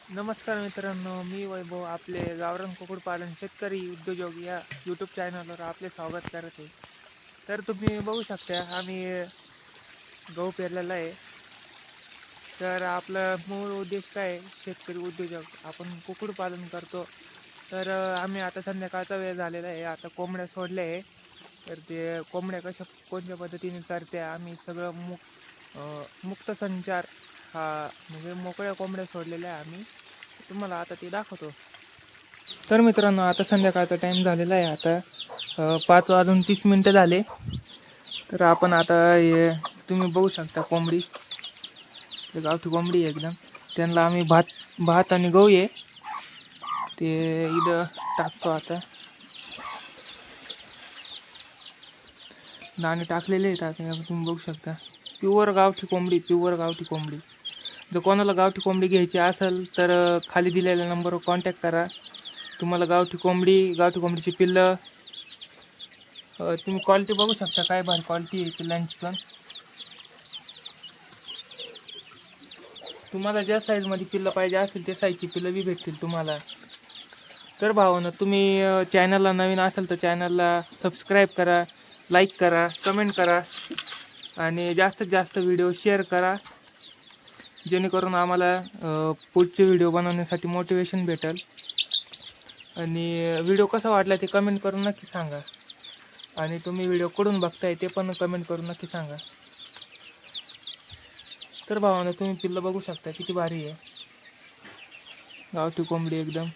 नमस्कार मित्रांनो, मी वैभव आपले गावरान कुक्कुटपालन शेतकरी उद्योजक या यूट्यूब चॅनलवर आपले स्वागत करत आहे. तर तुम्ही बघू शकता आम्ही गहू पेरलेला आहे. तर आपला मूळ उद्देश काय आहे? शेतकरी उद्योजक आपण कुक्कुटपालन करतो. तर आम्ही आता संध्याकाळचा वेळ झालेला आहे. आता कोंबड्या सोडल्या आहे. तर ते कोंबड्या कोणत्या पद्धतीने चरत्या आम्ही सगळं मुक्त संचार हा म्हणजे मोकळ्या कोंबड्या सोडलेल्या आहे आम्ही. तुम्हाला आता ते दाखवतो. तर मित्रांनो, आता संध्याकाळचा टाईम झालेला आहे. आता 5:30 झाले. तर आपण आता हे तुम्ही बघू शकता कोंबडी, गावठी कोंबडी आहे एकदम. त्यांना आम्ही भात भात आणि गहू आहे ते इथं टाकतो. आता दाणे टाकलेले आहेत. आता तुम्ही बघू शकता प्युअर गावठी कोंबडी. जर कोणाला गावठी कोंबडी घ्यायची असेल तर खाली दिलेल्या नंबरवर कॉन्टॅक्ट करा. तुम्हाला गावठी कोंबडीची पिल्लं तुम्ही क्वालिटी बघू शकता, काय भारी क्वालिटी आहे पिल्लांची. पण तुम्हाला ज्या साईजमध्ये पिल्लं पाहिजे असतील त्या साईजची पिल्लं बी भेटतील तुम्हाला. तर भावानं, तुम्ही चॅनलला नवीन असाल तर चॅनलला सबस्क्राईब करा, लाईक करा, कमेंट करा आणि जास्तीत जास्त व्हिडिओ शेअर करा, जेणेकरून आम्हाला पुढचे व्हिडिओ बनवण्यासाठी मोटिवेशन भेटेल. आणि व्हिडिओ कसा वाटला ते कमेंट करून नक्की सांगा. आणि तुम्ही व्हिडिओ कुठून बघताय ते पण कमेंट करून नक्की सांगा. तर भावानं, तुम्ही पिल्लं बघू शकता किती भारी आहे गावठी कोंबडी एकदम.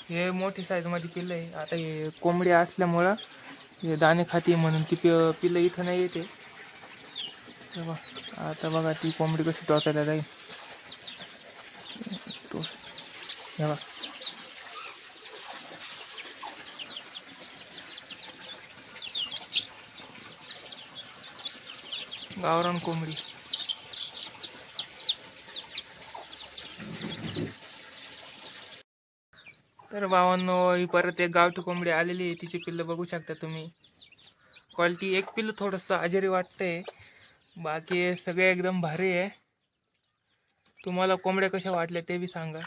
हे मोठी साईजमध्ये पिल्लं आहे. आता हे कोंबडी असल्यामुळं हे दाणे खाती म्हणून ती पिल्लं इथं नाही येते. आता बघा ती कोंबडी कशी टोचायला जाईल. बघा गावरान कोंबडी. तर भावांनो, ही परत एक गावठी कोंबडी आलेली आहे. तिची पिल्लं बघू शकता तुम्ही. क्वालिटी एक पिल्लं थोडंसं आजारी वाटतंय, बाकी सगळे एकदम भारी आहे. तुम्हाला कोंबड्या कशा वाटल्या ते बी सांगा.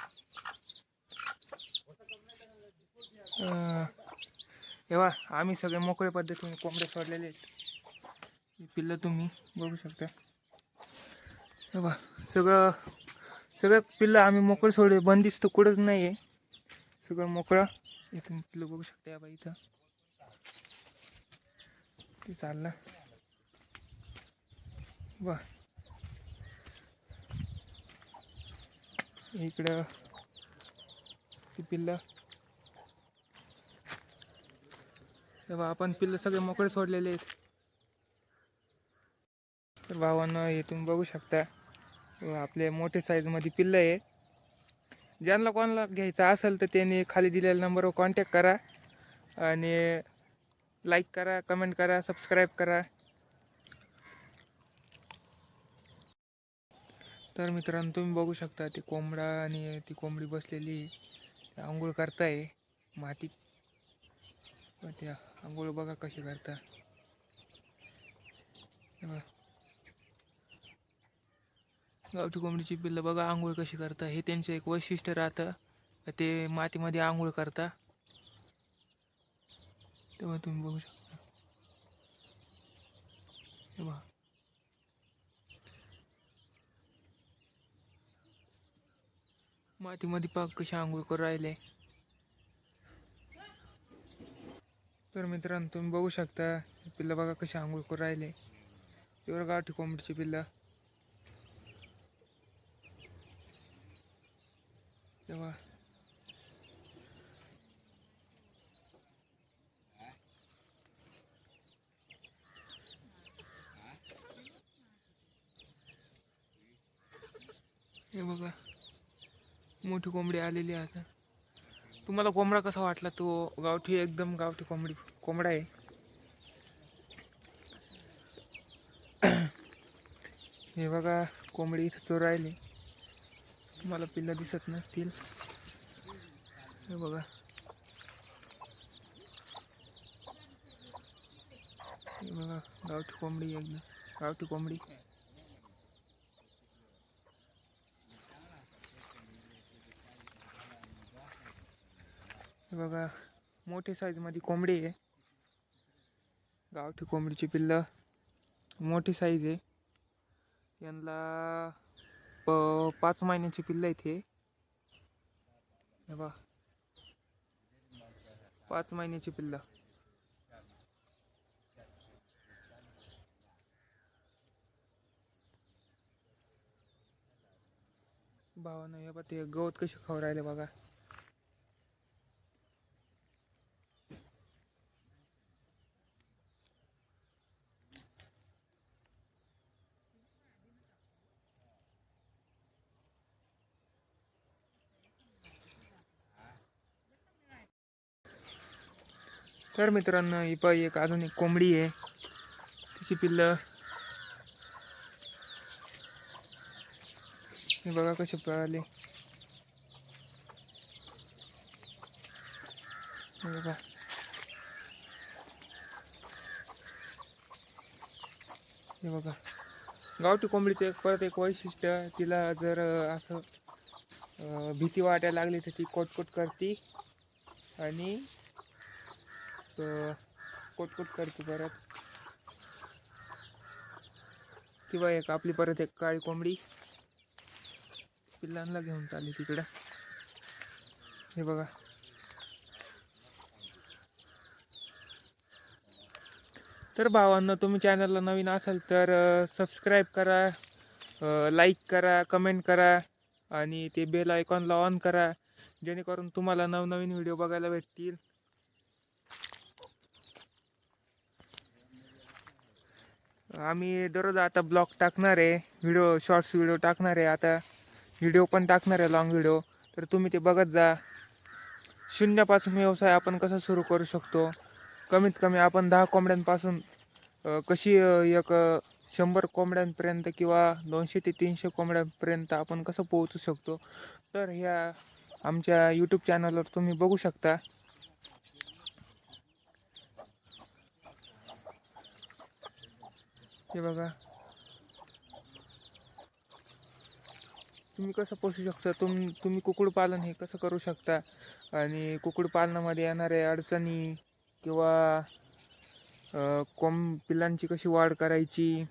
तेव्हा आम्ही सगळे मोकळ्या पद्धतीने कोंबड्या सोडलेले आहेत. पिल्लं तुम्ही बघू शकता. तेव्हा सगळं पिल्लं आम्ही मोकळं सोडले, बंदिस्त कुठंच नाही आहे, सगळं मोकळं. इथून पिल्लं बघू शकता. या बाई इथं ते चाललं वा. इकडं ती पिल्लं. तेव्हा आपण पिल्लं सगळे मोकळे सोडलेले आहेत. तर भावांनो, हे तुम्ही बघू शकता आपले मोठे साईजमध्ये पिल्लं आहे. ज्यांना कोणाला घ्यायचं असेल तर त्यांनी खाली दिलेल्या नंबरवर कॉन्टॅक्ट करा आणि लाईक करा, कमेंट करा, सबस्क्राईब करा. तर मित्रांनो, तुम्ही बघू शकता ती कोंबडा आणि ती कोंबडी बसलेली आंघोळ करताय मातीत. त्या आंघोळ बघा कशी करता. गावठी कोंबडीची पिल्लं बघा आंघोळ कशी करता. हे त्यांचं एक वैशिष्ट्य राहतं, ते मातीमध्ये आंघोळ करता. तेव्हा तुम्ही बघू शकता. तेव्हा मातीमध्ये पाक कशी आंघोळ करून राहिले. तर मित्रांनो, तुम्ही बघू शकता पिल्लं बघा कशी आंघोळ करून राहिले. एवढं गावठी कोंबडीची पिल्लं. तेव्हा हे बघा मोठी कोंबडी आलेली आहे. आता तुम्हाला कोंबडा कसा वाटला? तो गावठी, एकदम गावठी कोंबडा आहे. हे बघा कोंबडी इथं चोर राहिली, तुम्हाला पिल्लं दिसत नसतील. हे बघा, हे बघा गावठी कोंबडी, एकदम गावठी कोंबडी. हे बघा मोठी साईजमध्ये कोंबडी आहे. गावठी कोंबडीची पिल्लं मोठी साईज आहे. यांना 5 महिन्याची पिल्लं आहेत हे बघा 5 महिन्याची पिल्लं. भावानं हे बघा ते गवत कशी खाऊ राहिले बघा. तर मित्रांनो ही पण एक अजून एक कोंबडी आहे. तिची पिल्लं हे बघा कसे पळाले. हे बघा हे बघा गावठी कोंबडीचं एक परत एक वैशिष्ट्य, तिला जर असं भीती वाटायला लागली तर ती कोटकोट करते आणि कोटकोट करते परत. किंवा एक आपली परत एक काळी कोंबडी पिल्लांना घेऊन चालली तिकडं. हे बघा तर भावांनो तुम्ही चॅनलला नवीन असाल तर सबस्क्राईब करा, लाईक करा, कमेंट करा आणि ते बेल आयकॉनला ऑन करा, जेणेकरून तुम्हाला नवनवीन व्हिडिओ बघायला भेटतील. आम्ही दररोज आता ब्लॉग टाकणार आहे, व्हिडिओ शॉर्ट्स व्हिडिओ टाकणार आहे, आता व्हिडिओ पण टाकणार आहे लॉंग व्हिडिओ. तर तुम्ही ते बघत जा. शून्यापासून व्यवसाय आपण कसा सुरू करू शकतो, कमीत कमी आपण 10 कोंबड्यांपासून कशी एक 100 कोंबड्यांपर्यंत किंवा 200 ते 300 कोंबड्यांपर्यंत आपण कसं पोहोचू शकतो, तर ह्या आमच्या यूट्यूब चॅनलवर तुम्ही बघू शकता. हे बघा तुम्ही कसं पोसू शकता, तुम्ही कुक्कुटपालन हे कसं करू शकता आणि कुक्कुटपालनामध्ये येणाऱ्या अडचणी किंवा पिल्लांची कशी वाढ करायची,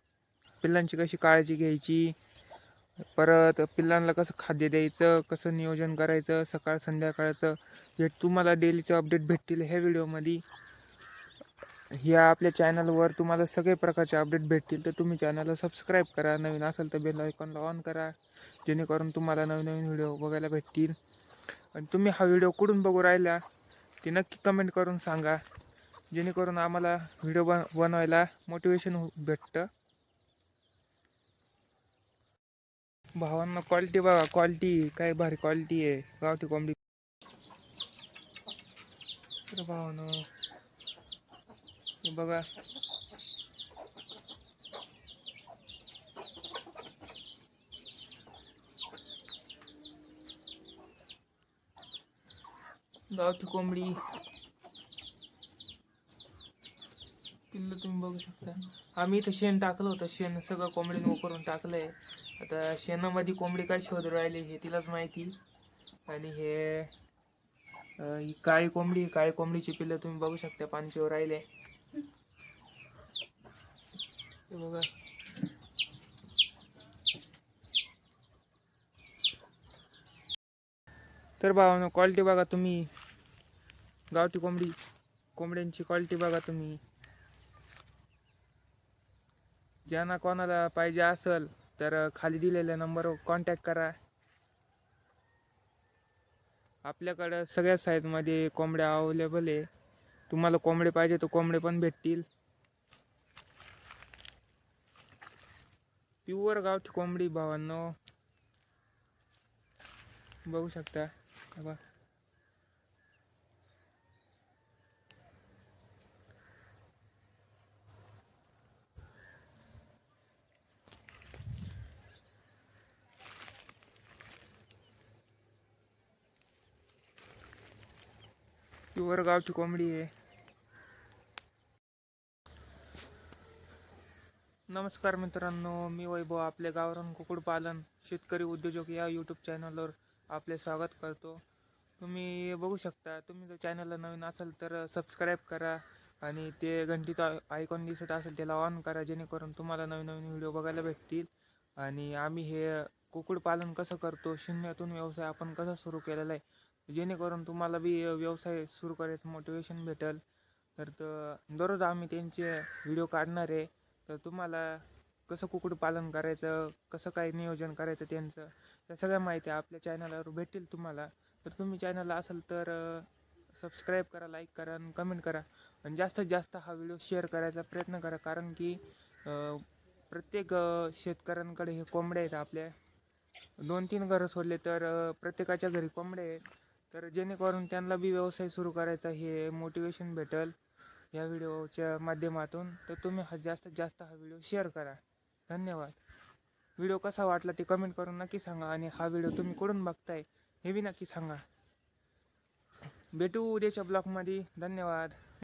पिल्लांची कशी काळजी घ्यायची, परत पिल्लांना कसं खाद्य द्यायचं, कसं नियोजन करायचं सकाळ संध्याकाळचं, हे तुम्हाला डेलीचं अपडेट भेटतील ह्या व्हिडिओमध्ये. ह्या आपल्या चॅनलवर तुम्हाला सगळे प्रकारचे अपडेट भेटतील. तर तुम्ही चॅनलला सबस्क्राईब करा, नवीन असेल तर बेल आयकॉनला ऑन करा, जेणेकरून तुम्हाला नवीन नवीन व्हिडिओ बघायला भेटतील. आणि तुम्ही हा व्हिडिओ कुठून बघू राहिला ते नक्की कमेंट करून सांगा, जेणेकरून आम्हाला व्हिडिओ बनवायला मोटिवेशन भेटतं. भावांना क्वालिटी बघा, क्वालिटी काय भारी क्वालिटी आहे गावठी कोंबडी. तर भावानं हे बघा गावठी कोंबडी पिल्लं तुम्ही बघू शकता. आम्ही इथं शेण टाकलं होतं, शेण सगळं कोंबडीने करून टाकलंय. आता शेणामध्ये कोंबडी काय शोध राहिली हे तिलाच माहिती. आणि ही काळी कोंबडीची पिल्लं तुम्ही बघू शकता पाणी पिऊ राहिले. हे बघा तर भावानं क्वालिटी बघा तुम्ही, गावठी कोंबड्यांची क्वालिटी बघा तुम्ही. ज्यांना कोणाला पाहिजे असेल तर खाली दिलेल्या नंबरवर कॉन्टॅक्ट करा. आपल्याकडं सगळ्या साईजमध्ये कोंबड्या अवेलेबल आहे. तुम्हाला कोंबडे पाहिजे तर कोंबडे पण भेटतील. प्युअर गावठी कोंबडी भावांनो बघू शकता. प्युअर गावठी कोंबडी आहे. नमस्कार मित्रांनो, मी वैभव आपल्या गावरान कुक्कुटपालन शेतकरी उद्योजक या यूट्यूब चॅनलवर आपले स्वागत करतो. तुम्ही बघू शकता. तुम्ही जर चॅनलला नवीन असाल तर सबस्क्राईब करा आणि ते घंटीचा आयकॉन दिसत असेल त्याला ऑन करा, जेणेकरून तुम्हाला नवीन नवीन व्हिडिओ बघायला भेटतील. आणि आम्ही हे कुक्कुटपालन कसं करतो, शून्यातून व्यवसाय आपण कसा सुरू केलेला आहे, जेणेकरून तुम्हाला बी व्यवसाय सुरू करायचं मोटिवेशन भेटेल. तर दररोज आम्ही त्यांचे व्हिडिओ काढणार आहे. तर तुम्हाला कसं कुक्कुटपालन करायचं, कसं काय नियोजन करायचं त्यांचं, त्या सगळ्या माहिती आपल्या चॅनलवर भेटेल तुम्हाला. तर तुम्ही चॅनलला असाल तर सबस्क्राईब करा, लाईक करा आणि कमेंट करा. आणि जास्तीत जास्त हा व्हिडिओ शेअर करायचा प्रयत्न करा, कारण की प्रत्येक शेतकऱ्यांकडे हे कोंबड्या आहेत. आपल्या 2-3 घरं सोडले तर प्रत्येकाच्या घरी कोंबड्या आहेत. तर जेणेकरून त्यांना बी व्यवसाय सुरू करायचा हे मोटिवेशन भेटेल या व्हिडिओच्या माध्यमातून. तर तुम्ही जास्तीत जास्त हा व्हिडिओ शेअर करा. धन्यवाद. व्हिडिओ कसा वाटला ते कमेंट करून नक्की सांगा आणि हा व्हिडिओ तुम्ही कुठून बघताय हे बी नक्की सांगा. भेटू उद्याच्या ब्लॉगमध्ये. धन्यवाद.